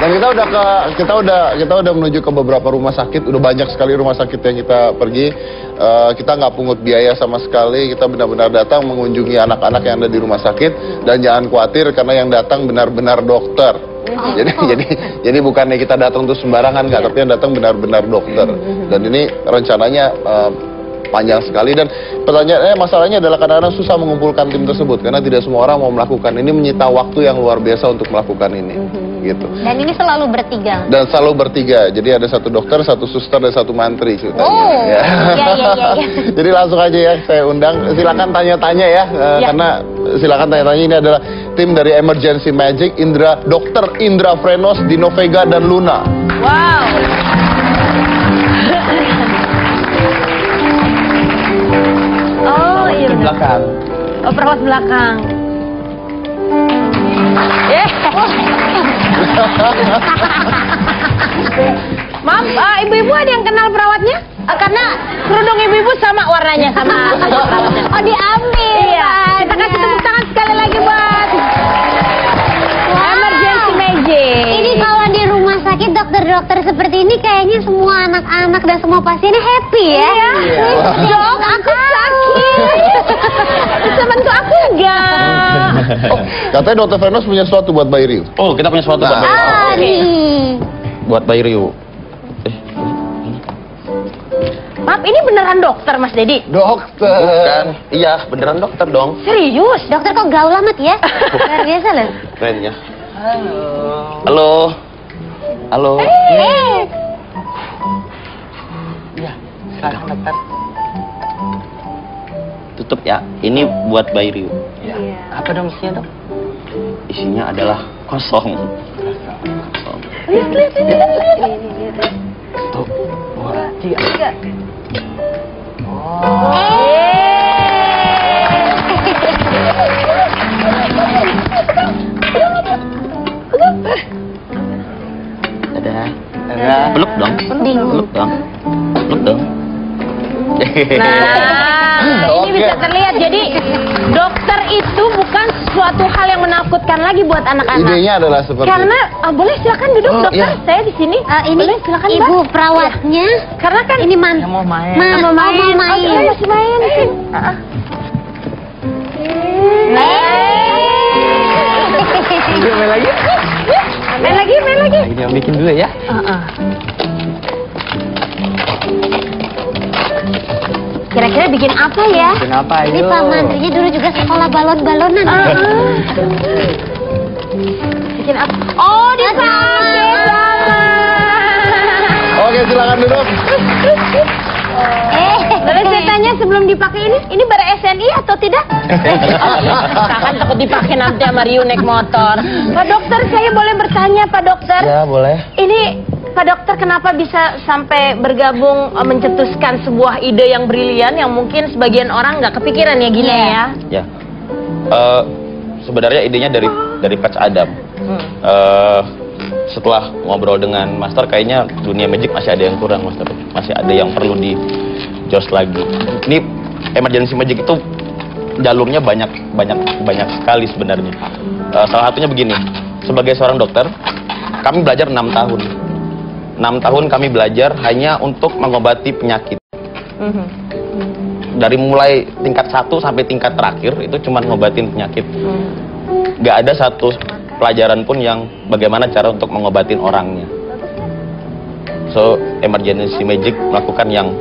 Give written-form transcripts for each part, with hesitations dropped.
Dan kita udah menuju ke beberapa rumah sakit, udah banyak sekali rumah sakit yang kita pergi. Kita nggak pungut biaya sama sekali, kita benar-benar datang mengunjungi anak-anak yang ada di rumah sakit, dan jangan khawatir karena yang datang benar-benar dokter. Jadi bukannya kita datang untuk sembarangan, nggak, tapi yang datang benar-benar dokter. Dan ini rencananya panjang sekali, dan pertanyaannya, masalahnya adalah kadang-kadang susah mengumpulkan tim tersebut karena tidak semua orang mau melakukan ini, menyita waktu yang luar biasa untuk melakukan ini. Gitu. Dan ini selalu bertiga. Dan selalu bertiga, jadi ada satu dokter, satu suster, dan satu mantri ceritanya. Oh, ya. Iya. Jadi langsung aja ya, saya undang. Silakan tanya-tanya ya, karena silakan tanya-tanya. Ini adalah tim dari Emergency Magic, Dr. Indra Frenos, Dino Vega, dan Luna. Wow. Oh iya. Belakang. Oh, perawat belakang. Maaf, ibu-ibu ada yang kenal perawatnya? Karena kerudung ibu-ibu sama warnanya sama perawatnya. Oh, diambil. Iya. Kita kasih tepuk tangan sekali lagi buat Emergency Magic. Ini kalau di rumah sakit dokter-dokter seperti ini kayaknya semua anak-anak dan semua pasiennya happy ya. Iya. Dok, aku sakit. Bisa bantu aku enggak? Oh, katanya Dr. Frenos punya sesuatu buat Bayi Riu. Oh, kita punya sesuatu buat Bayi Riu. Nih. Buat Bayi Riu. Maaf, ini beneran dokter, Mas Dedi? Dokter. Bukan. Iya, beneran dokter dong. Serius? Dokter kok gaul amat ya? Luar biasa loh. Keren ya. Halo. Halo. Iya, silakan dokter. Tutup ya. Ini buat Bayi Riu. Iya. Apa dong isinya, Dok? Isinya adalah kosong. Lihat. Tuh, 2, 3. Dadah. Dadah. Peluk dong. Peluk dong. Peluk dong. Nah, ini bisa terlihat. Jadi dokter itu bukan suatu hal yang menakutkan lagi buat anak-anak. Idenya adalah seperti Karena boleh silakan duduk dokter. iya. Saya di sini. Ini Boleh silakan ibu Mbak. perawatnya. Karena kan Ini man. Saya mau main. mau main. mau main. Oh, masih main. Main lagi? Main lagi. Ini yang bikin dulu ya. Kira-kira bikin apa ya? Bikin apa, Ini ayo? Pak Mantrinya dulu juga sekolah balon-balonan. Bikin apa? Oh, dipakai sama. Oke, silakan duduk. Boleh saya tanya sebelum dipakai ini bar SNI atau tidak? Kan takut dipakai nanti sama Riu naik motor. Pak Dokter, saya boleh bertanya Pak Dokter? Ya, boleh. Ini Pak Dokter kenapa bisa sampai bergabung mencetuskan sebuah ide yang brilian yang mungkin sebagian orang nggak kepikiran ya gini ya? Ya. Sebenarnya idenya dari Patch Adam. Setelah ngobrol dengan Master, kayaknya dunia magic masih ada yang kurang, Master. Masih ada yang perlu di jos lagi. Ini Emergency Magic itu jalurnya banyak sekali sebenarnya. Salah satunya begini. Sebagai seorang dokter, kami belajar 6 tahun. 6 tahun kami belajar hanya untuk mengobati penyakit. Dari mulai tingkat 1 sampai tingkat terakhir itu cuma ngobatin penyakit. Gak ada satu pelajaran pun yang bagaimana cara untuk mengobatin orangnya. So, Emergency Magic melakukan yang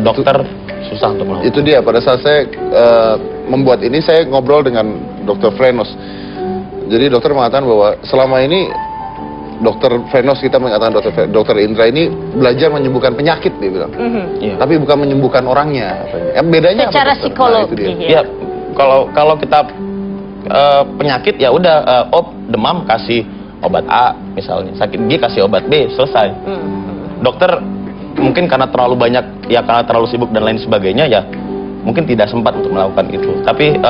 dokter susah untuk melakukan. Itu dia, pada saat saya membuat ini, saya ngobrol dengan Dr. Frenos. Jadi dokter mengatakan bahwa selama ini Dr. Frenos, kita mengatakan Dr. Indra ini belajar menyembuhkan penyakit, dia bilang. Iya. Tapi bukan menyembuhkan orangnya. Bedanya Secara apa, dokter? psikologi. Nah, itu dia. Ya, kalau kita penyakit ya udah demam kasih obat A misalnya, sakit gigi kasih obat B, selesai. Dokter mungkin karena terlalu banyak ya, karena terlalu sibuk dan lain sebagainya ya, mungkin tidak sempat untuk melakukan itu. Tapi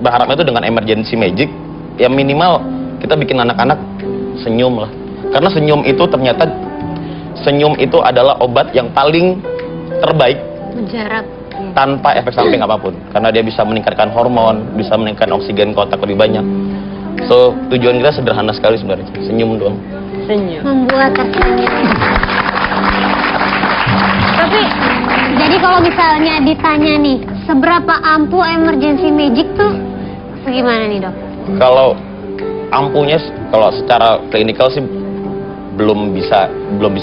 berharapnya itu dengan Emergency Magic ya minimal kita bikin anak-anak senyum lah. Karena senyum itu adalah obat yang paling terbaik Menjarak. tanpa efek samping apapun, karena dia bisa meningkatkan hormon, bisa meningkatkan oksigen ke otak lebih banyak. So, tujuan kita sederhana sekali sebenarnya, senyum doang. tersenyum. Membuat tersenyum. Tapi, jadi kalau misalnya ditanya nih, seberapa ampuh emergency magic tuh, gimana nih dok? Kalau ampuhnya, kalau secara klinikal sih belum bisa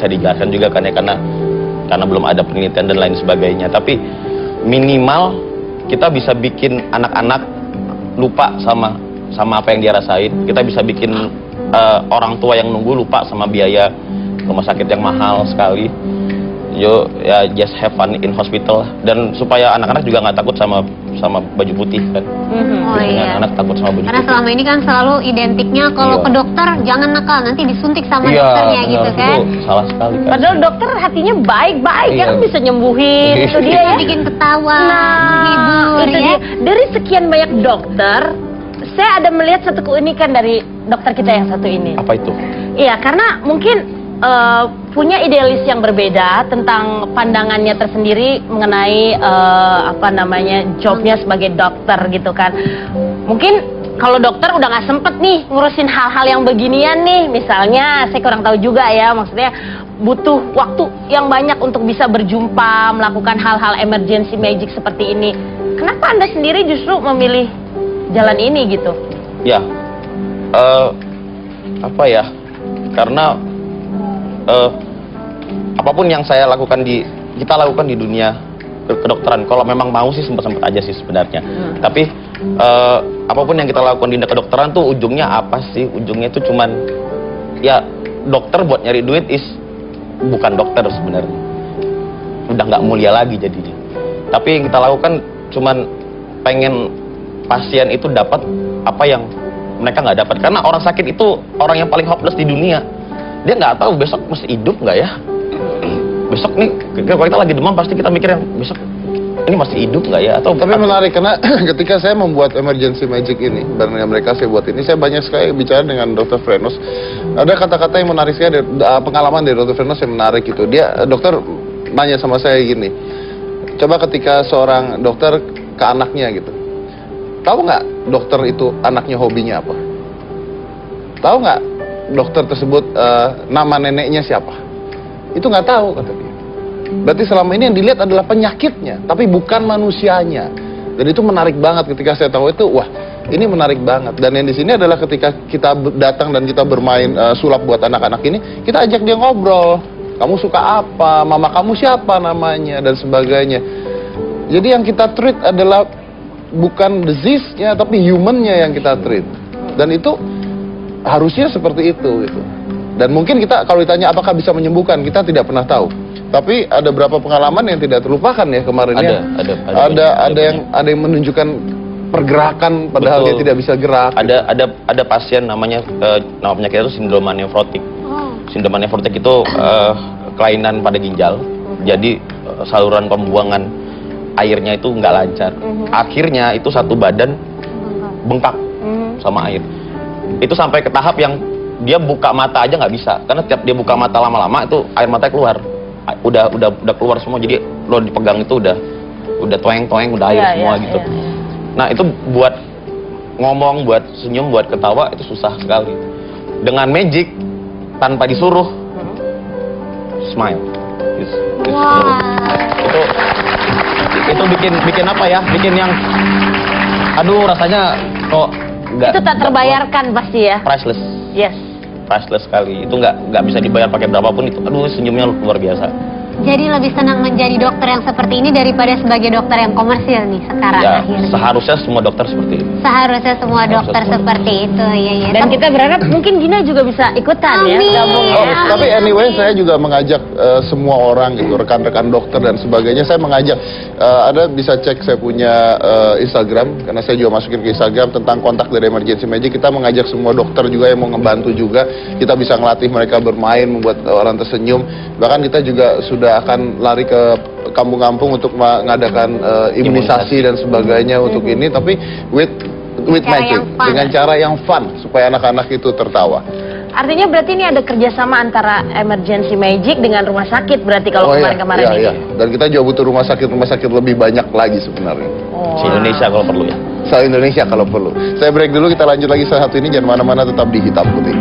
dijelaskan juga kan ya, karena belum ada penelitian dan lain sebagainya. Tapi minimal kita bisa bikin anak-anak lupa sama apa yang dia rasain. Kita bisa bikin orang tua yang nunggu lupa sama biaya rumah sakit yang mahal sekali. Ya just have fun in hospital. Dan supaya anak-anak juga nggak takut sama baju putih kan. Oh iya. Anak takut sama baju Karena putih. selama ini kan selalu identiknya kalau Iya. ke dokter jangan nakal, nanti disuntik sama Iya, dokternya benar. gitu kan. Itu salah sekali kan. Padahal dokter hatinya baik-baik Iya. kan, bisa nyembuhin. Itu dia ya. Bikin ketawa, Nah, menghibur itu ya. dia. Dari sekian banyak dokter, saya ada melihat satu keunikan dari dokter kita yang satu ini. Apa itu? Iya, karena mungkin punya idealis yang berbeda tentang pandangannya tersendiri mengenai jobnya sebagai dokter gitu kan. Mungkin kalau dokter udah nggak sempet nih ngurusin hal-hal yang beginian nih, misalnya saya kurang tahu juga ya, maksudnya butuh waktu yang banyak untuk bisa berjumpa, melakukan hal-hal emergency magic seperti ini. Kenapa Anda sendiri justru memilih jalan ini gitu? Ya, karena apapun yang kita lakukan di dunia kedokteran, kalau memang mau sih sempet aja sih sebenarnya. Tapi apapun yang kita lakukan di dunia kedokteran tuh ujungnya apa sih? Ujungnya itu cuman ya dokter buat nyari duit bukan dokter sebenarnya. Udah nggak mulia lagi jadinya. Tapi yang kita lakukan cuman pengen pasien itu dapat apa yang mereka nggak dapat. Karena orang sakit itu orang yang paling hopeless di dunia. Dia nggak tahu besok masih hidup nggak ya. Besok nih, kalau kita lagi demam pasti kita mikir besok ini masih hidup nggak ya? Tapi menarik karena ketika saya membuat emergency magic ini bareng dengan mereka, saya buat ini, saya banyak sekali bicara dengan Dr. Frenos. Ada kata-kata yang menarik sekali, pengalaman dari Dr. Frenos yang menarik itu. Dokter nanya sama saya gini, coba ketika seorang dokter ke anaknya gitu, tahu nggak dokter itu anaknya hobinya apa? Tahu nggak dokter tersebut nama neneknya siapa? Itu nggak tahu, kata dia. Berarti selama ini yang dilihat adalah penyakitnya, tapi bukan manusianya. Dan itu menarik banget ketika saya tahu itu. Wah, ini menarik banget. Dan yang di sini adalah ketika kita datang dan kita bermain sulap buat anak-anak ini, kita ajak dia ngobrol. Kamu suka apa? Mama kamu siapa namanya? Dan sebagainya. Jadi yang kita treat adalah bukan disease-nya, tapi human-nya yang kita treat. Dan itu harusnya seperti itu gitu. Dan mungkin kita kalau ditanya apakah bisa menyembuhkan, kita tidak pernah tahu. Tapi ada beberapa pengalaman yang tidak terlupakan ya kemarin ya. Ada yang menunjukkan pergerakan padahal Betul. dia tidak bisa gerak. Ada pasien nama penyakitnya itu sindroma nefrotik. Sindroma nefrotik itu kelainan pada ginjal. Jadi saluran pembuangan airnya itu nggak lancar. Akhirnya itu satu badan bengkak sama air. Itu sampai ke tahap yang dia buka mata aja nggak bisa, karena tiap dia buka mata lama-lama itu air matanya keluar, udah keluar semua, jadi lo dipegang itu udah toeng-toeng, udah air semua gitu. Nah itu buat ngomong, buat senyum, buat ketawa itu susah sekali. Dengan magic tanpa disuruh, smile. Itu bikin apa ya? Bikin yang, aduh rasanya kok nggak. Itu tak terbayarkan pasti ya. Priceless. Yes. Priceless sekali. Itu nggak bisa dibayar pakai berapapun itu. Aduh senyumnya luar biasa. Jadi lebih senang menjadi dokter yang seperti ini daripada sebagai dokter yang komersil nih sekarang Ya, akhirnya. seharusnya semua dokter seperti itu. Seharusnya semua dokter seperti itu, ya. Dan kita berharap mungkin Gina juga bisa ikutan ya, Amin. gabung ya. Oh, tapi anyway saya juga mengajak semua orang gitu, rekan-rekan dokter dan sebagainya. Saya mengajak, ada bisa cek saya punya Instagram, karena saya juga masukin ke Instagram tentang kontak dari Emergency Magic. Kita mengajak semua dokter juga yang mau ngebantu juga. Kita bisa ngelatih mereka bermain, membuat orang tersenyum. Bahkan kita juga sudah akan lari ke kampung-kampung untuk mengadakan imunisasi dan sebagainya untuk ini, tapi with Cara magic, yang fun. dengan cara yang fun supaya anak-anak itu tertawa. Artinya berarti ini ada kerjasama antara Emergency Magic dengan rumah sakit berarti kalau kemarin-kemarin ini. iya. Dan kita juga butuh rumah sakit lebih banyak lagi sebenarnya. Di Indonesia kalau perlu ya. Se-Indonesia kalau perlu. Saya break dulu, kita lanjut lagi saat ini. Jangan mana-mana, tetap di Hitam Putih.